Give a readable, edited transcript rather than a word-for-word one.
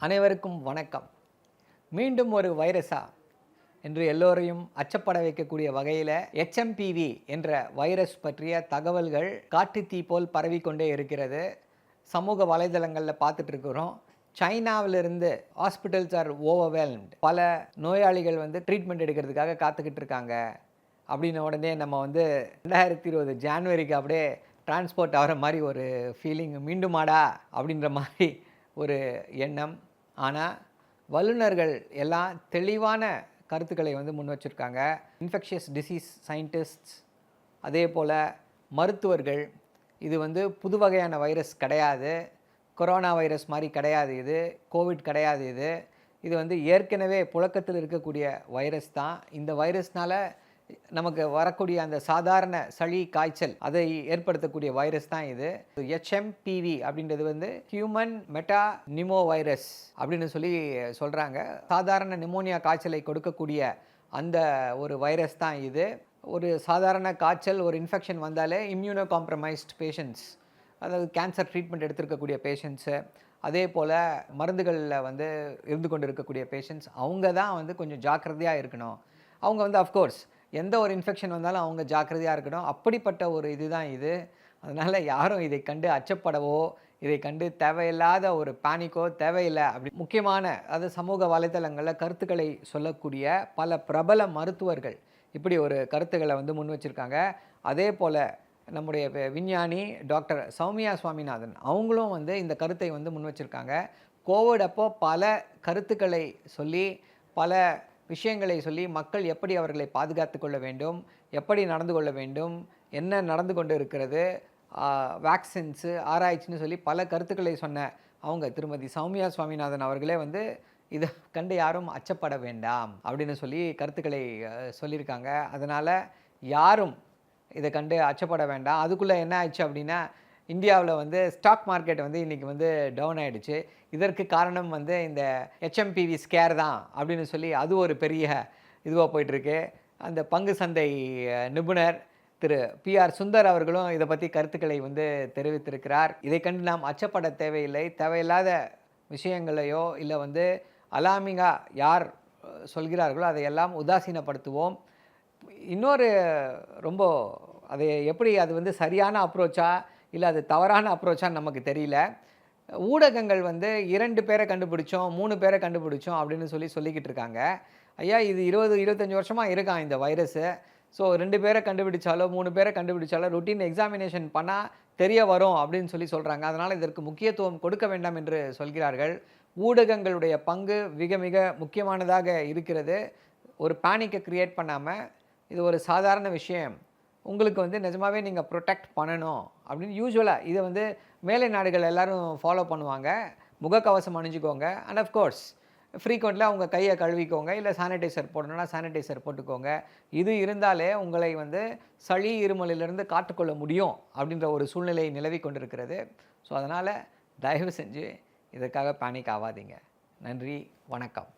அனைவருக்கும் வணக்கம். மீண்டும் ஒரு வைரஸா என்று எல்லோரையும் அச்சப்பட வைக்கக்கூடிய வகையில் HMPV என்ற வைரஸ் பற்றிய தகவல்கள் காட்டுத்தீ போல் பரவிக்கொண்டே இருக்கிறது. சமூக வலைதளங்களில் பார்த்துட்டு இருக்கிறோம். சைனாவிலிருந்து ஹாஸ்பிட்டல்ஸ் ஆர் ஓவர்வெல்ம்ட், பல நோயாளிகள் ட்ரீட்மெண்ட் எடுக்கிறதுக்காக காத்துக்கிட்டு இருக்காங்க அப்படின்ன உடனே நம்ம 2020 ஜான்வரிக்கு அப்படியே டிரான்ஸ்போர்ட் ஆகிற மாதிரி ஒரு ஃபீலிங், மீண்டுமாடா அப்படின்ற மாதிரி ஒரு எண்ணம். ஆனால் வல்லுநர்கள் எல்லாம் தெளிவான கருத்துக்களை முன் வச்சுருக்காங்க. இன்ஃபெக்ஷியஸ் டிசீஸ் சயின்டிஸ்ட்ஸ், அதே போல் மருத்துவர்கள், இது புது வகையான வைரஸ் கிடையாது, கொரோனா வைரஸ் மாதிரி கிடையாது, இது கோவிட் கிடையாது, இது ஏற்கனவே புழக்கத்தில் இருக்கக்கூடிய வைரஸ் தான். இந்த வைரஸ்னால் நமக்கு வரக்கூடிய அந்த சாதாரண சளி காய்ச்சல் அதை ஏற்படுத்தக்கூடிய வைரஸ் தான் இது. HMPV அப்படின்றது ஹியூமன் மெட்டா நிமோ வைரஸ் அப்படின்னு சொல்கிறாங்க. சாதாரண நிமோனியா காய்ச்சலை கொடுக்கக்கூடிய அந்த ஒரு வைரஸ் தான் இது. ஒரு சாதாரண காய்ச்சல், ஒரு இன்ஃபெக்ஷன் வந்தாலே இம்யூனோ காம்ப்ரமைஸ்ட் பேஷண்ட்ஸ், அதாவது கேன்சர் ட்ரீட்மெண்ட் எடுத்துருக்கக்கூடிய பேஷண்ட்ஸு, அதே போல் மருந்துகளில் இருந்து கொண்டு இருக்கக்கூடிய பேஷண்ட்ஸ், அவங்க தான் கொஞ்சம் ஜாக்கிரதையாக இருக்கணும். அவங்க அஃப்கோர்ஸ் எந்த ஒரு இன்ஃபெக்ஷன் வந்தாலும் அவங்க ஜாக்கிரதையாக இருக்கணும். அப்படிப்பட்ட ஒரு இதுதான் இது. அதனால் யாரும் இதை கண்டு அச்சப்படவோ, இதை கண்டு தேவையில்லாத ஒரு பேனிக்கோ தேவையில்லை. அப்படி முக்கியமான அது சமூக வலைத்தளங்களில் கருத்துக்களை சொல்லக்கூடிய பல பிரபல மருத்துவர்கள் இப்படி ஒரு கருத்துக்களை முன் வச்சுருக்காங்க. அதே போல் நம்முடைய விஞ்ஞானி டாக்டர் சௌமியா சுவாமிநாதன் அவங்களும் இந்த கருத்தை முன் வச்சுருக்காங்க. கோவிட் அப்போ பல கருத்துக்களை சொல்லி, பல விஷயங்களை சொல்லி மக்கள் எப்படி அவர்களை பாதுகாத்து கொள்ள வேண்டும், எப்படி நடந்து கொள்ள வேண்டும், என்ன நடந்து கொண்டு இருக்கிறது, வேக்சின்ஸு, ஆராய்ச்சின்னு சொல்லி பல கருத்துக்களை சொன்ன அவங்க திருமதி சௌமியா சுவாமிநாதன் அவர்களே இதை கண்டு யாரும் அச்சப்பட வேண்டாம் அப்படின்னு சொல்லி கருத்துக்களை சொல்லியிருக்காங்க. அதனால் யாரும் இதை கண்டு அச்சப்பட வேண்டாம். அதுக்குள்ளே என்ன ஆயிடுச்சு அப்படின்னா, இந்தியாவில் ஸ்டாக் மார்க்கெட் இன்றைக்கி டவுன் ஆகிடுச்சு. இதற்கு காரணம் இந்த HMPV ஸ்கேர் தான் அப்படின்னு சொல்லி அது ஒரு பெரிய இதுவாக போயிட்டுருக்கு. அந்த பங்கு சந்தை நிபுணர் திரு PR சுந்தர் அவர்களும் இதை பற்றி கருத்துக்களை தெரிவித்திருக்கிறார். இதை கண்டு நாம் அச்சப்பட தேவையில்லை. தேவையில்லாத விஷயங்களையோ இல்லை அலாமிங்காக யார் சொல்கிறார்களோ அதையெல்லாம் உதாசீனப்படுத்துவோம். இன்னொரு ரொம்ப அதை எப்படி அது சரியான அப்ரோச்சா இல்லை அது தவறான அப்ரோச்சான்னு நமக்கு தெரியல. ஊடகங்கள் 2 பேரை கண்டுபிடிச்சோம், 3 பேரை கண்டுபிடிச்சோம் அப்படின்னு சொல்லிக்கிட்டு இருக்காங்க. ஐயா, இது 20-25 வருஷமாக இருக்கான் இந்த வைரஸு. ஸோ 2 பேரை கண்டுபிடிச்சாலோ 3 பேரை கண்டுபிடிச்சாலோ ரொட்டீன் எக்ஸாமினேஷன் பண்ணால் தெரிய வரும் அப்படின்னு சொல்கிறாங்க. அதனால் இதற்கு முக்கியத்துவம் கொடுக்க வேண்டாம் என்று சொல்கிறார்கள். ஊடகங்களுடைய பங்கு மிக மிக முக்கியமானதாக இருக்கிறது. ஒரு பேனிக்கை க்ரியேட் பண்ணாமல், இது ஒரு சாதாரண விஷயம், உங்களுக்கு நிஜமாகவே நீங்கள் ப்ரொடெக்ட் பண்ணணும் அப்படின்னு யூஸ்வலாக இதை மேலை நாடுகள் எல்லோரும் ஃபாலோ பண்ணுவாங்க. முகக்கவசம் அணிஞ்சிக்கோங்க, அண்ட் அஃப்கோர்ஸ் ஃப்ரீக்வெண்ட்லியாக அவங்க கையை கழுவிக்கோங்க, இல்லை சானிடைசர் போடணுன்னா சானிடைசர் போட்டுக்கோங்க. இது இருந்தாலே உங்களை சளி இருமலிலிருந்து காத்துக்கொள்ள முடியும் அப்படின்ற ஒரு சூழ்நிலை நிலவி கொண்டிருக்கிறது. ஸோ அதனால் தயவு செஞ்சு இதற்காக பேனிக் ஆகாதீங்க. நன்றி, வணக்கம்.